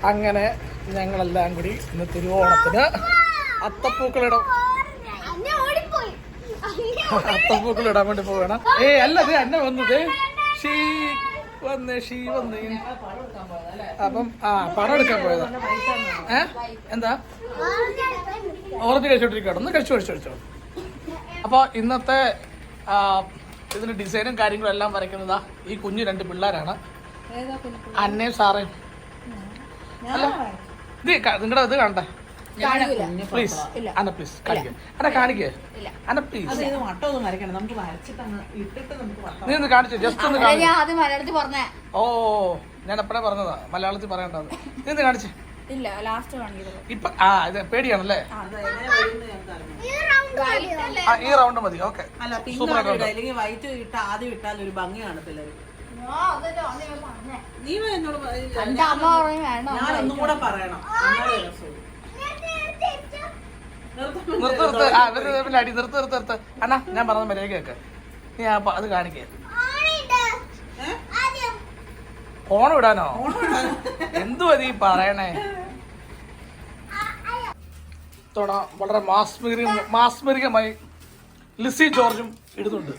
അങ്ങനെ ഞങ്ങളെല്ലാം കൂടി ഇന്ന് തിരുവോണത്തിന് അത്തപ്പൂക്കളിടാൻ വേണ്ടി പോവുകയാണ്. അല്ലത് എന്നെ വന്നത് ഷീ വന്ന് അപ്പം പടം എടുക്കാൻ പോയതാ. എന്താ ഓറഞ്ച് കഴിച്ചോണ്ടിരിക്കട്ടോ, ഒന്ന് കഴിച്ചോ. അപ്പോൾ ഇന്നത്തെ ഇതിന് ഡിസൈനും കാര്യങ്ങളും എല്ലാം വരയ്ക്കുന്നതാ ഈ കുഞ്ഞു 2 പിള്ളേരാണ്, അന്നയും സാറേയും. അല്ല ഇത് നിങ്ങളുടെ ഇത് കാണട്ടെ പ്ലീസ്. അന്ന പ്ലീസ് കാണിക്കേ, കാണിക്കേ അന്ന പ്ലീസ്. നീ ഒന്ന് കാണിച്ചു, ജസ്റ്റ് ഒന്ന് കാണിച്ചു. ഓ ഞാൻ എപ്പോഴേ പറഞ്ഞതാ മലയാളത്തിൽ പറയണ്ടത്. നീ ഒന്ന് കാണിച്ചേ. ഇപ്പൊ ഇത് പേടിയാണല്ലേ? ഈ റൗണ്ട് മതി. ഓക്കെ, നിർത്ത് അണ്ണാ, ഞാൻ പറഞ്ഞ മര്യാദ കേക്ക്. നീ അത് കാണിക്കേ. ഓണം ഇടാനോ? എന്തുവാ നീ പറയണേ? വളരെ മാസ്മരികമായി ലിസി ജോർജും ഇടുന്നുണ്ട്.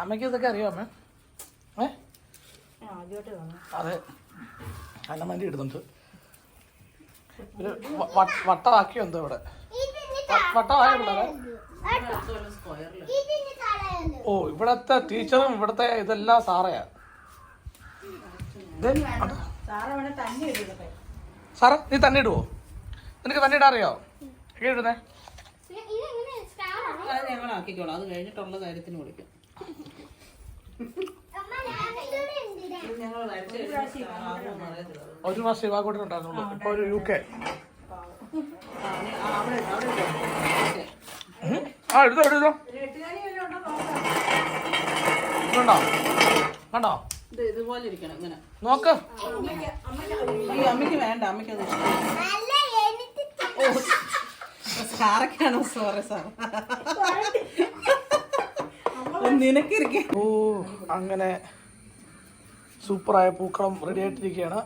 അമ്മയ്ക്ക് ഇതൊക്കെ അറിയോ അമ്മ? അതെ, അന്നമ്മേൻ്റെ ഇടുന്നുണ്ട്. ഒരു വട്ടമാക്കിയോ എന്തോ ഇവിടെ? വട്ടമായ പിള്ളേരെ. ഓ, ഇവിടത്തെ ടീച്ചറും ഇവിടത്തെ ഇതെല്ലാം സാറയാ. സാറേ, നീ തന്നെ ഇടുവോ? നിനക്ക് തന്നെ ഇടാൻ അറിയോ? ഇടുന്നേ ഞങ്ങളാക്കിക്കോളാം. അത് കഴിഞ്ഞിട്ടുള്ള കാര്യത്തിന് വിളിക്കും. ഒരു മാസം ശിവാക്കോട്ടിനുണ്ടായിരുന്നുള്ളൂ, ഇപ്പൊ ഒരു UK. എടുത്തോ കണ്ടോ? ഇതുപോലെ ഇരിക്കണം ഇങ്ങനെ. നോക്ക്. അമ്മയ്ക്ക് വേണ്ട, അമ്മയ്ക്ക് അത് സാറൊക്കെയാണോ? Sorry sir, നിനക്കിരിക്കും. ഓ, അങ്ങനെ സൂപ്പറായ പൂക്കളം റെഡി ആയിട്ടിരിക്കുകയാണ്.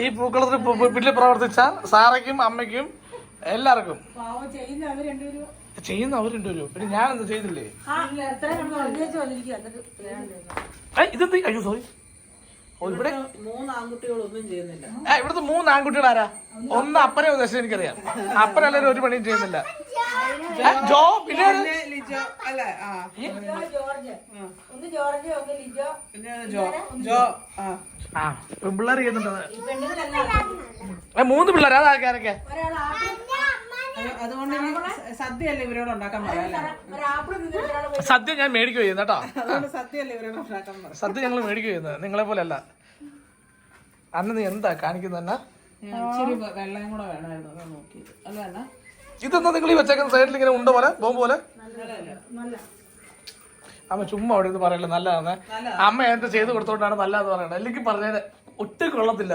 ഈ പൂക്കളത്തിൽ വീട്ടിൽ പ്രവർത്തിച്ച സാറയ്ക്കും അമ്മയ്ക്കും എല്ലാവർക്കും ചെയ്യുന്ന അവർ 2 രൂപ. പിന്നെ ഞാൻ എന്താ ചെയ്തില്ലേ? ഇതെന്ത്? അയ്യോ സോറി. ഇവിടെ 3 ആൺകുട്ടികളൊന്നും ചെയ്യുന്നില്ല. ഇവിടുത്തെ 3 ആൺകുട്ടികൾ ആരാ? ഒന്ന് അപ്പനെ ഉദ്ദേശിച്ചത് എനിക്കറിയാം. അപ്പനെല്ലാവരും ഒരു പണിയും ചെയ്യുന്നില്ല. ജോ, പിന്നെ പിള്ളേർ ചെയ്യുന്നുണ്ട്. 3 പിള്ളേർ. അതാരൊക്കെ? അതുകൊണ്ട് സദ്യയല്ലേ ഇവരോട് ഉണ്ടാക്കാൻ പറയാം. സദ്യ ഞാൻ മേടിക്കുക ചെയ്യുന്ന കേട്ടോ. സദ്യയല്ലേ ഇവരോട് ഉണ്ടാക്കാൻ പറയാം. സദ്യ ഞങ്ങൾ മേടിക്കുക ചെയ്യുന്നത്, നിങ്ങളെ പോലെ അല്ല. അന്ന് നീ എന്താ കാണിക്കുന്ന? ഇച്ചിരി വെള്ളം കൂടെ വേണമായിരുന്നു നോക്കിയത്. അല്ല, ഇതെന്താ നിങ്ങൾ ഈ വെച്ചേക്കുന്ന സൈഡിൽ ഇങ്ങനെ ഉണ്ട പോലെ ബോംബ് പോലെ? അമ്മ ചുമ്മാ അവിടെ ഇത് പറയല്ലേ നല്ലതാണ്. അമ്മ എന്താ ചെയ്ത് കൊടുത്തോണ്ടാണ് നല്ലതെന്ന് പറയണത്. അല്ലെങ്കിൽ പറഞ്ഞത് ഒട്ടും കൊള്ളത്തില്ല.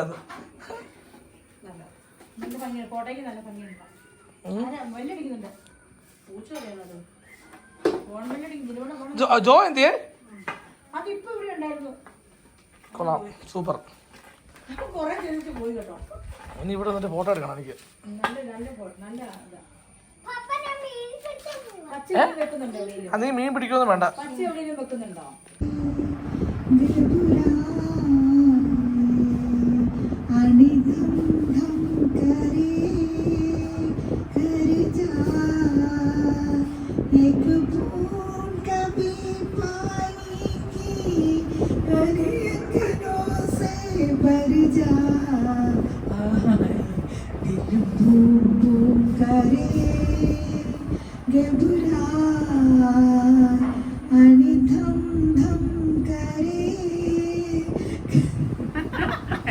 അത് ജോ എന്തിയേ? കൊള്ളാം, സൂപ്പർ. ഇനി ഇവിടെ നിന്നിട്ട് ഫോട്ടോ എടുക്കണം എനിക്ക്. നീ മീൻ പിടിക്കൊന്നും വേണ്ട.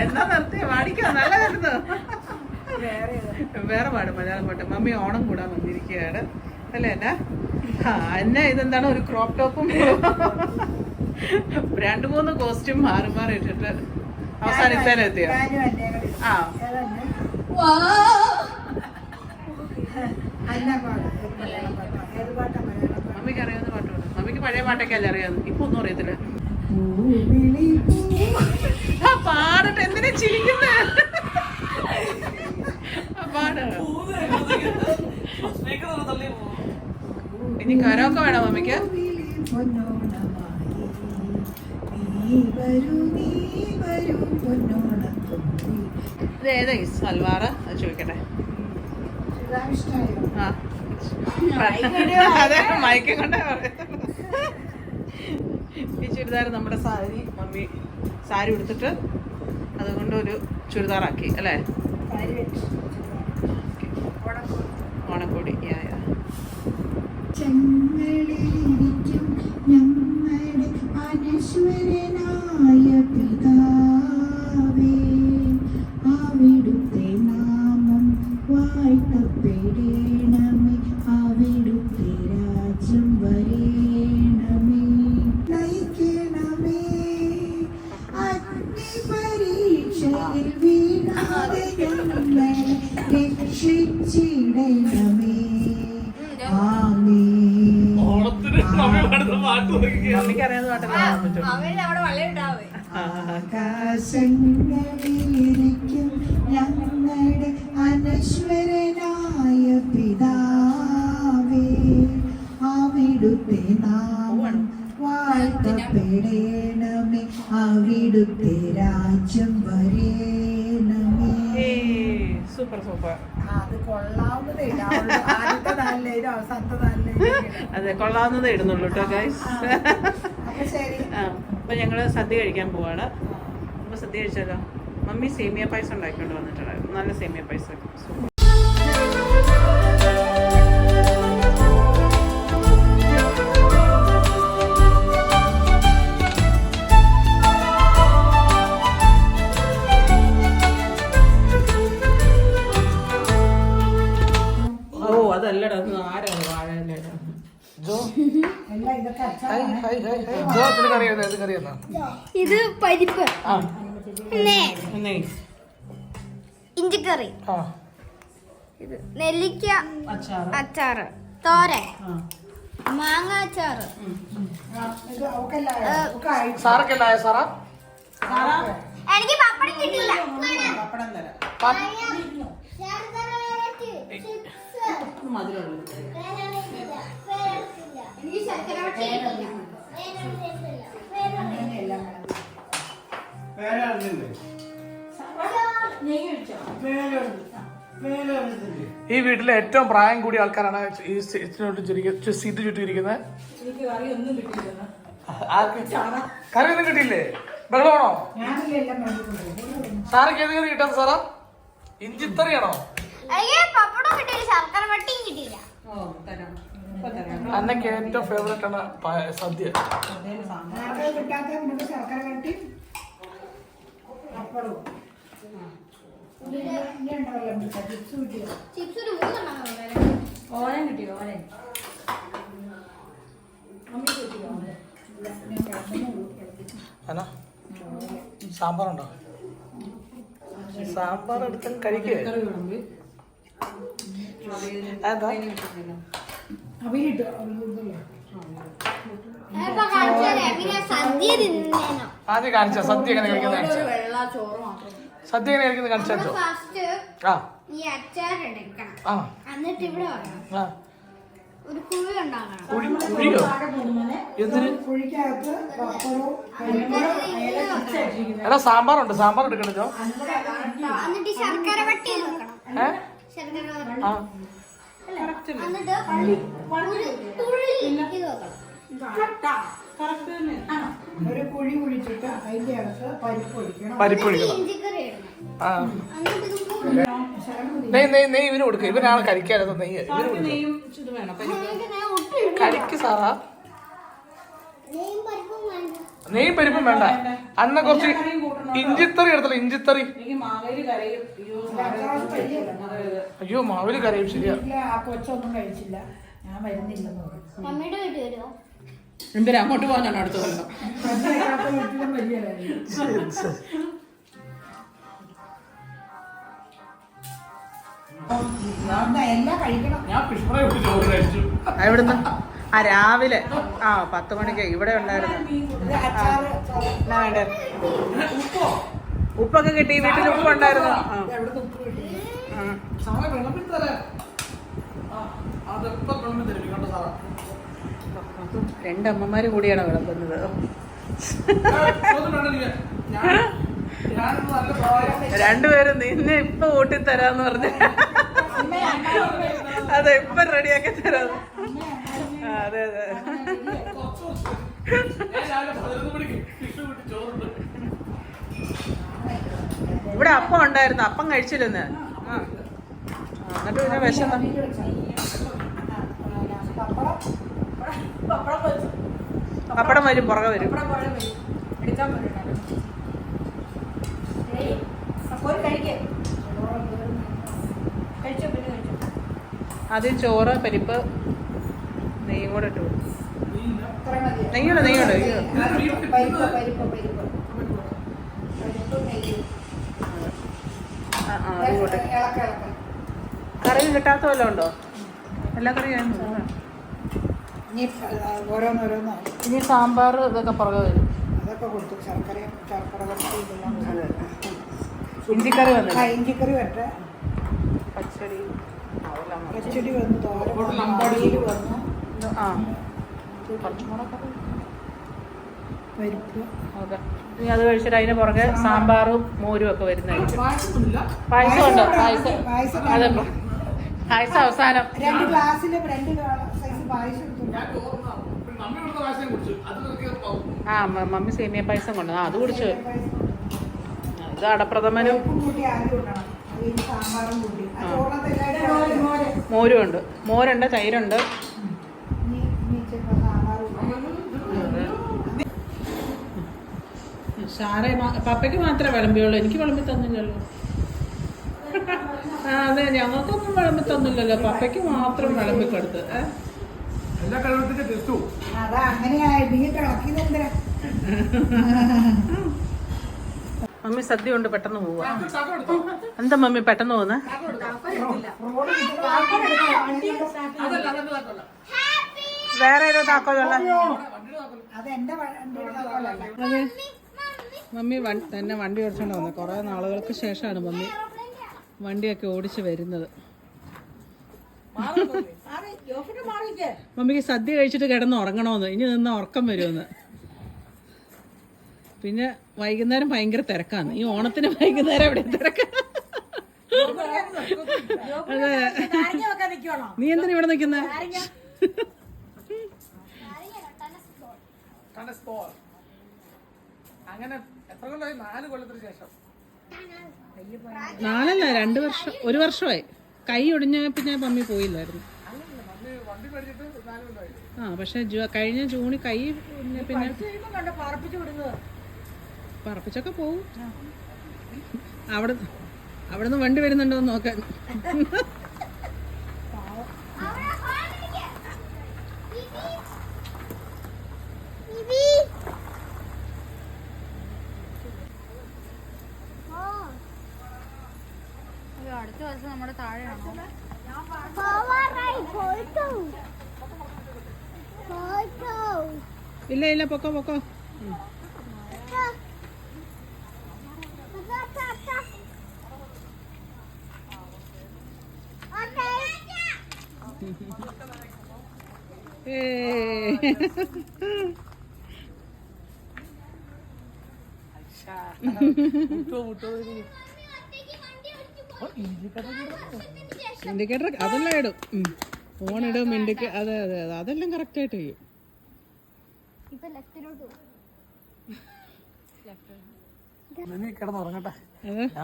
എന്നാ നിർത്തി പാടിക്കോ, നല്ലതായിരുന്നു. വേറെ പാടും, മലയാളം പാട്ട്. മമ്മി ഓണം കൂടാൻ വന്നിരിക്കുകയാണ് അല്ലേ? എന്നെ ഇതെന്താണ്, ഒരു ക്രോപ്പ് ടോപ്പും 2-3 കോസ്റ്റ്യൂം മാറി മാറി ഇട്ടിട്ട് അവസാനിച്ചാലെത്തിയ. മമ്മിക്ക് അറിയാവുന്ന പാട്ടുണ്ട്. മമ്മിക്ക് പഴയ പാട്ടൊക്കെ അല്ലേ അറിയാവുന്നത്, ഇപ്പൊ ഒന്നും അറിയത്തില്ല. പാടട്ടെ, എന്തിനാ ചിരിക്കുന്നത്? ഓണക്ക വേണോ മമ്മിക്ക്? ഇത് ഏതാ ഈ സൽവാർ? അത് ചോദിക്കട്ടെ. ആ അതെ, മയക്കം കൊണ്ടേ പറയുന്നത്. ഈ ചുരിദാർ നമ്മുടെ സാരി മമ്മി സാരി ഉടുത്തിട്ട് അതുകൊണ്ട് ഒരു ചുരിദാറാക്കി അല്ലേ? ഓണക്കോടി. ചെങ്ങളിലിരിക്കും ഞങ്ങളുടെ അനശ്വരനായ പിതാവേ, അവിടുത്തെ നാമം വാഴ്ത്തപ്പെടണമേ, അവിടുത്തെ രാജ്യം വരേണമേ, നയിക്കണമേ അഗ്നിപരീക്ഷയിൽ വീണാതെ ഞങ്ങളെ രക്ഷിച്ചിടണമേ. ആകാശങ്ങളിലിരിക്കും ഞങ്ങളുടെ അനശ്വരനായ പിതാവേ, അവിടുത്തെ നാമം വാഴ്ത്തപ്പെടണമേ, അവിടുത്തെ രാജ്യം വരേണമേ. Super super. അത് കൊള്ളാവുന്നതേ ആദ്യത്തെ നാലിലേരും അവസാനത്തെ നാലിലേരും. അതെ, കൊള്ളാവുന്നതേ ഇടുന്നുള്ളൂ കേട്ടോ ഗൈസ്. അപ്പൊ ശരി. അപ്പൊ ഞങ്ങള് സദ്യ കഴിക്കാൻ പോവാണ്. അപ്പൊ സദ്യ കഴിച്ചാലോ? മമ്മി സേമിയ പായസം ഉണ്ടാക്കിക്കൊണ്ട് വന്നിട്ടുണ്ടായിരുന്നു. നല്ല സേമിയ പായസം. അതല്ലടാ, ആരാണ് വാഴയിലടാ? ഇത് പരിപ്പ്, ഇഞ്ചിക്കറി, ഇത് നെല്ലിക്ക അച്ചാറ്, തോരൻ, മാങ്ങ അച്ചാറ്. എനിക്ക് പപ്പടം കിട്ടില്ല. ഈ വീട്ടിലെ ഏറ്റവും പ്രായം കൂടിയ ആൾക്കാരാണ് ഈ സീറ്റ് ചുറ്റിയിരിക്കുന്നത്. കറിയൊന്നും കിട്ടിയില്ലേ? ബഹളമാണോ? സാറൊക്കെ ഏത് കറി കിട്ടാൻ സാറാ? ഇഞ്ചിത്തറിയാണോ? അന്നൊക്കെ ഏറ്റവും ഫേവറേറ്റ് ആണ് സദ്യ. സാമ്പാറുണ്ടോ? സാമ്പാർ എടുത്താൽ കഴിക്കേ? ആദ്യം കാണിച്ച സദ്യ എങ്ങനെ കഴിക്കുന്നത്? സദ്യ എങ്ങനെ കഴിക്കുന്നത് കാണിച്ചോ? എന്നിട്ട് ഇവിടെ ഒരു കുഴി ഉണ്ടാക്കണം. എടാ സാമ്പാറുണ്ട്, സാമ്പാർ എടുക്കണോ? എന്നിട്ട് ശർക്കര വട്ടി വെക്കണം. എന്നിട്ട് ഒരു കുഴി കുഴിച്ചിട്ട് അതിന്റെ അകത്ത് പരിപ്പൊഴിക്കണം. നെയ്യ് ഇവന് കൊടുക്ക. ഇവനാണ് കഴിക്കാനത്. നെയ്യ് കഴിക്ക് സാറാ. നെയ്യും പരിപ്പും വേണ്ട. അന്ന കുറച്ച് ഇഞ്ചിത്തറി എടുത്തല്ലോ. ഇഞ്ചിത്തറി. അയ്യോ മാവില് കരയും. ശരിയാ. കൊച്ചൊന്നും കഴിച്ചില്ല. ഞാൻ വരുന്നില്ലെന്ന് പറഞ്ഞു. മമ്മിയുടെ വീട്ടിൽ വരുമോ? എന്തിനാ അങ്ങോട്ട് പോകാനാണ് അടുത്ത കൊല്ലം? എവിടുന്ന്? രാവിലെ 10 മണിക്ക് ഇവിടെ ഉണ്ടായിരുന്നു. വേണ്ടേ? ഉപ്പൊക്കെ കിട്ടി. വീട്ടിൽ ഉപ്പ് ഉണ്ടായിരുന്നു. രണ്ടമ്മമാര് കൂടിയാണ് വിളമ്പുന്നത്. രണ്ടുപേരും നിന്നെ ഇപ്പൊ ഊട്ടിത്തരാന്ന് പറഞ്ഞു. അതെ, ഇപ്പൊ റെഡിയാക്കി തരാം. അതെ അതെ. ഇവിടെ അപ്പം ഉണ്ടായിരുന്നു, അപ്പം കഴിച്ചില്ലെന്ന്. എന്നിട്ട് പിന്നെ വിശന്ന് പപ്പടം വരും, പുറകെ വരും. ആദ്യം ചോറ്, പരിപ്പ്, നെയ്യും കൂടെ ഇട്ടു. നെയ്യുണ്ട് നെയ്യുണ്ട്. കറി കിട്ടാത്ത വല്ലതും ഉണ്ടോ? എല്ലാ കറിയും ഇനി സാമ്പാർ ഇതൊക്കെ പുറകെ വരും. അതൊക്കെ കൊടുത്തു. ശർക്കര വരട്ടി ഇതെല്ലാം. ഇഞ്ചിക്കറി വന്നു. ഇഞ്ചിക്കറി വരട്ടെ. പച്ചടി വന്നു. തോരൻ വന്നു. പരിപ്പ്. ഓക്കെ, ഇനി അത് കഴിച്ചിട്ട് അതിന് പുറകെ സാമ്പാറും മോരും ഒക്കെ വരുന്നതായിരിക്കും. പായസം ഉണ്ട്. പായസം അതെ, പായസം അവസാനം. 2 ഗ്ലാസ്സിൽ 2 സൈസ് പായസം എടുത്തു. മമ്മി സേമിയ പായസം കൊണ്ട് അത് കുടിച്ചു. ഇത് അടപ്രഥമനും മോരും ഉണ്ട്. മോരുണ്ട്, തൈരുണ്ട്. സാറേ പപ്പയ്ക്ക് മാത്രമേ വിളമ്പിയുള്ളൂ, എനിക്ക് വിളമ്പി തന്നില്ലല്ലോ. അതെ, ഞങ്ങൾക്കൊന്നും വിളമ്പി തന്നില്ലല്ലോ, പപ്പയ്ക്ക് മാത്രം വിളമ്പി കൊടുത്ത്. മമ്മി സദ്യ കൊണ്ട് പെട്ടെന്ന് പോവാ. എന്താ മമ്മി പെട്ടെന്ന് പോകുന്നത്? വേറെ ഏതോ താക്കോലുള്ള മമ്മി തന്നെ വണ്ടി ഓടിച്ചോണ്ട് വന്നത്. കുറേ നാളുകൾക്ക് ശേഷമാണ് മമ്മി വണ്ടിയൊക്കെ ഓടിച്ച് വരുന്നത്. മമ്മിക്ക് സദ്യ കഴിച്ചിട്ട് കിടന്ന് ഉറങ്ങണമെന്ന്, ഇനി നിന്ന് ഉറക്കം വരുമെന്ന്. പിന്നെ വൈകുന്നേരം ഭയങ്കര തിരക്കാണ്. ഈ ഓണത്തിന് വൈകുന്നേരം എവിടെ തിരക്കാ? അതെ, നീ എന്തിനാ ഇവിടെ നിൽക്കുന്നത്? അങ്ങനെ എത്ര കൊല്ലമായി? 4 കൊല്ലത്തിന് ശേഷം. 4 അല്ല, 2 വർഷം, 1 വർഷമായി. കൈ ഒടിഞ്ഞ പിന്നെ മമ്മി പോയില്ലായിരുന്നു. പക്ഷെ കഴിഞ്ഞ ജൂണിൽ കൈ പിന്നെ പറപ്പിച്ചൊക്കെ പോവും. അവിടുന്ന് വണ്ടി വരുന്നുണ്ടോ എന്ന് നോക്കാൻ. അടുത്ത വർഷം നമ്മുടെ താഴെയാണോ? ഇല്ല ഇല്ല, പൊക്കോ പൊക്കോ. ഇൻഡിക്കേറ്റർ അതെല്ലാം ഇടും. ഫോണിടും, അതെ അതെ അതെ, അതെല്ലാം കറക്റ്റ് ആയിട്ട് ചെയ്യും.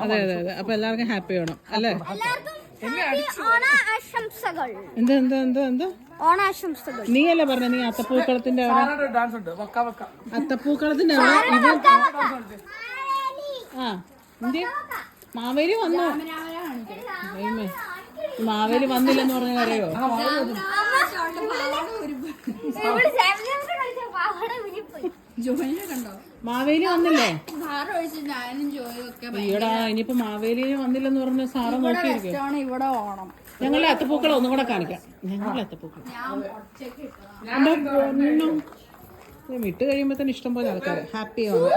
അതെ അതെ അതെ. അപ്പൊ എല്ലാവർക്കും ഹാപ്പി ആവണം അല്ലേ? എന്താ എന്താ എന്താ എന്താ ഓണാശംസകൾ. നീ അല്ലേ പറഞ്ഞ നീ അത്തപ്പൂക്കളത്തിന്റെ അത്തപ്പൂക്കളത്തിന്റെ മാവേലി വന്നോ? മാവേലി വന്നില്ലെന്ന് പറഞ്ഞ അറിയോ? മാവേലി വന്നില്ലേ? ഈടാ, ഇനിയിപ്പോ മാവേലി വന്നില്ലെന്ന് പറഞ്ഞ സാറ് നോക്കിയിരിക്കും. ഇവിടെ ഓണം ഞങ്ങളുടെ അത്തപ്പൂക്കളം ഒന്നും കൂടെ കാണിക്കാം. ഞങ്ങളുടെ അത്തപ്പൂക്കളം ഇട്ട് കഴിയുമ്പോ തന്നെ ഇഷ്ടം പോലെ ആൾക്കാർ ഹാപ്പി ആവും.